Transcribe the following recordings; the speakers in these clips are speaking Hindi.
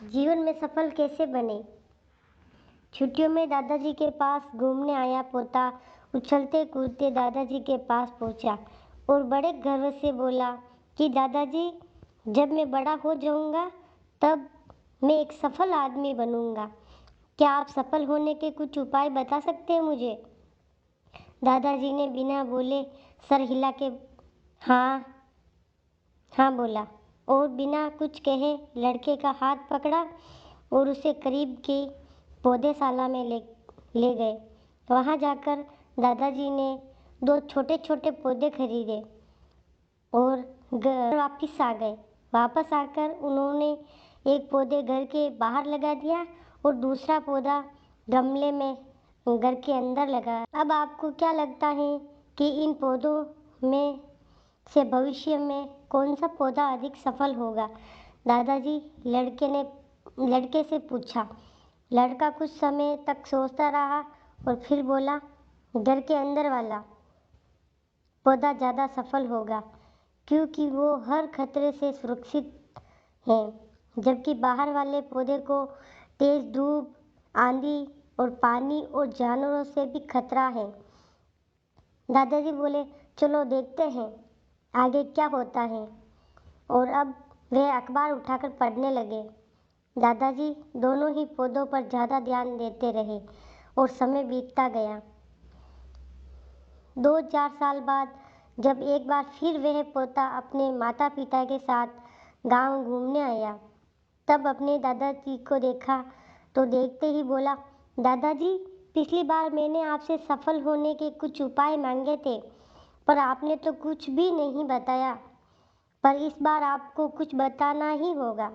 जीवन में सफल कैसे बने। छुट्टियों में दादाजी के पास घूमने आया पोता उछलते कूदते दादाजी के पास पहुंचा और बड़े गर्व से बोला कि दादाजी, जब मैं बड़ा हो जाऊंगा तब मैं एक सफल आदमी बनूंगा। क्या आप सफल होने के कुछ उपाय बता सकते हैं मुझे। दादाजी ने बिना बोले सर हिला के हाँ हाँ बोला और बिना कुछ कहे लड़के का हाथ पकड़ा और उसे करीब की पौधेशाला में ले गए। वहाँ जाकर दादाजी ने दो छोटे छोटे पौधे खरीदे और घर वापस आ गए। वापस आकर उन्होंने एक पौधे घर के बाहर लगा दिया और दूसरा पौधा गमले में घर के अंदर लगा। अब आपको क्या लगता है कि इन पौधों में से भविष्य में कौन सा पौधा अधिक सफल होगा। दादाजी लड़के से पूछा। लड़का कुछ समय तक सोचता रहा और फिर बोला, घर के अंदर वाला पौधा ज़्यादा सफल होगा क्योंकि वो हर खतरे से सुरक्षित है, जबकि बाहर वाले पौधे को तेज धूप, आंधी और पानी और जानवरों से भी खतरा है। दादाजी बोले, चलो देखते हैं आगे क्या होता है। और अब वे अखबार उठाकर पढ़ने लगे। दादाजी दोनों ही पौधों पर ज़्यादा ध्यान देते रहे और समय बीतता गया। 2-4 साल बाद जब एक बार फिर वह पोता अपने माता पिता के साथ गांव घूमने आया, तब अपने दादाजी को देखा तो देखते ही बोला, दादाजी, पिछली बार मैंने आपसे सफल होने के कुछ उपाय मांगे थे, पर आपने तो कुछ भी नहीं बताया, पर इस बार आपको कुछ बताना ही होगा।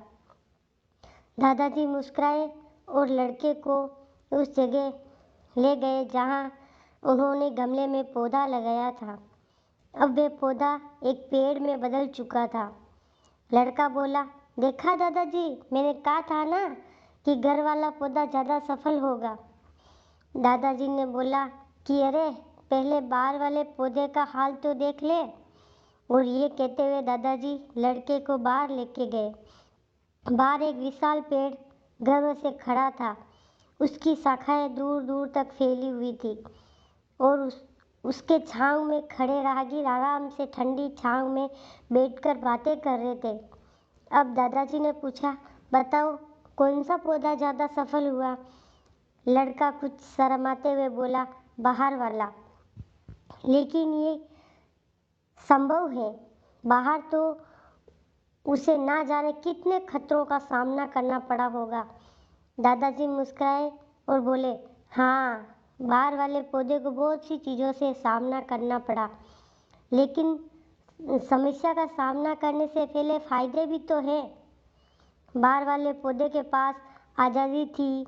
दादाजी मुस्कुराए और लड़के को उस जगह ले गए जहां उन्होंने गमले में पौधा लगाया था। अब वह पौधा एक पेड़ में बदल चुका था। लड़का बोला, देखा दादाजी, मैंने कहा था ना कि घर वाला पौधा ज़्यादा सफल होगा। दादाजी ने बोला कि अरे, पहले बाहर वाले पौधे का हाल तो देख ले। और ये कहते हुए दादाजी लड़के को बाहर लेके गए। बाहर एक विशाल पेड़ गर्व से खड़ा था। उसकी शाखाएं दूर दूर तक फैली हुई थी और उसके छांव में खड़े राहगीर आराम से ठंडी छांव में बैठकर बातें कर रहे थे। अब दादाजी ने पूछा, बताओ कौन सा पौधा ज़्यादा सफल हुआ। लड़का कुछ शर्माते हुए बोला, बाहर वाला। लेकिन ये संभव है, बाहर तो उसे ना जाने कितने खतरों का सामना करना पड़ा होगा। दादाजी मुस्कुराए और बोले, हाँ, बाहर वाले पौधे को बहुत सी चीज़ों से सामना करना पड़ा, लेकिन समस्या का सामना करने से पहले फायदे भी तो है। बाहर वाले पौधे के पास आज़ादी थी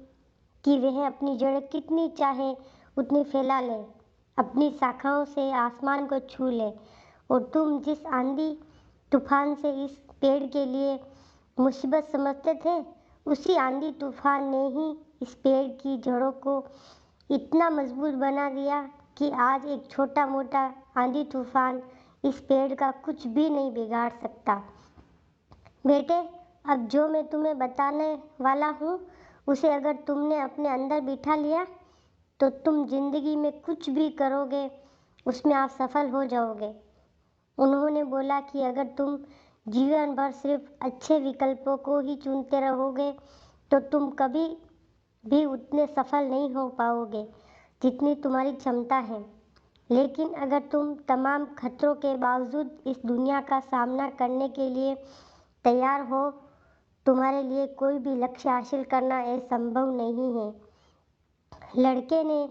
कि वह अपनी जड़ें कितनी चाहे उतनी फैला ले, अपनी शाखाओं से आसमान को छू ले। और तुम जिस आंधी तूफान से इस पेड़ के लिए मुसीबत समझते थे, उसी आंधी तूफान ने ही इस पेड़ की जड़ों को इतना मजबूत बना दिया कि आज एक छोटा मोटा आंधी तूफान इस पेड़ का कुछ भी नहीं बिगाड़ सकता। बेटे, अब जो मैं तुम्हें बताने वाला हूँ, उसे अगर तुमने अपने अंदर बिठा लिया तो तुम जिंदगी में कुछ भी करोगे उसमें आप सफल हो जाओगे। उन्होंने बोला कि अगर तुम जीवन भर सिर्फ अच्छे विकल्पों को ही चुनते रहोगे तो तुम कभी भी उतने सफल नहीं हो पाओगे जितनी तुम्हारी क्षमता है। लेकिन अगर तुम तमाम खतरों के बावजूद इस दुनिया का सामना करने के लिए तैयार हो, तुम्हारे लिए कोई भी लक्ष्य हासिल करना असंभव नहीं है। लड़के ने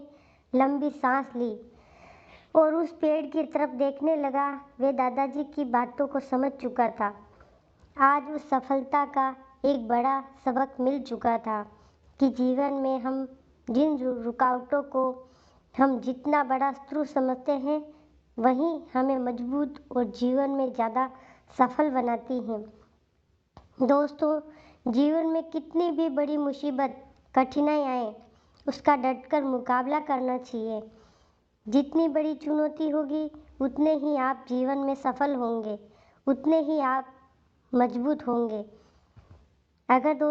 लंबी सांस ली और उस पेड़ की तरफ देखने लगा। वे दादाजी की बातों को समझ चुका था। आज उस सफलता का एक बड़ा सबक मिल चुका था कि जीवन में हम जिन रुकावटों को हम जितना बड़ा शत्रु समझते हैं, वही हमें मजबूत और जीवन में ज़्यादा सफल बनाती हैं। दोस्तों, जीवन में कितनी भी बड़ी मुसीबत, कठिनाई आए, उसका डटकर मुकाबला करना चाहिए। जितनी बड़ी चुनौती होगी उतने ही आप जीवन में सफल होंगे, उतने ही आप मजबूत होंगे। अगर दोस्तों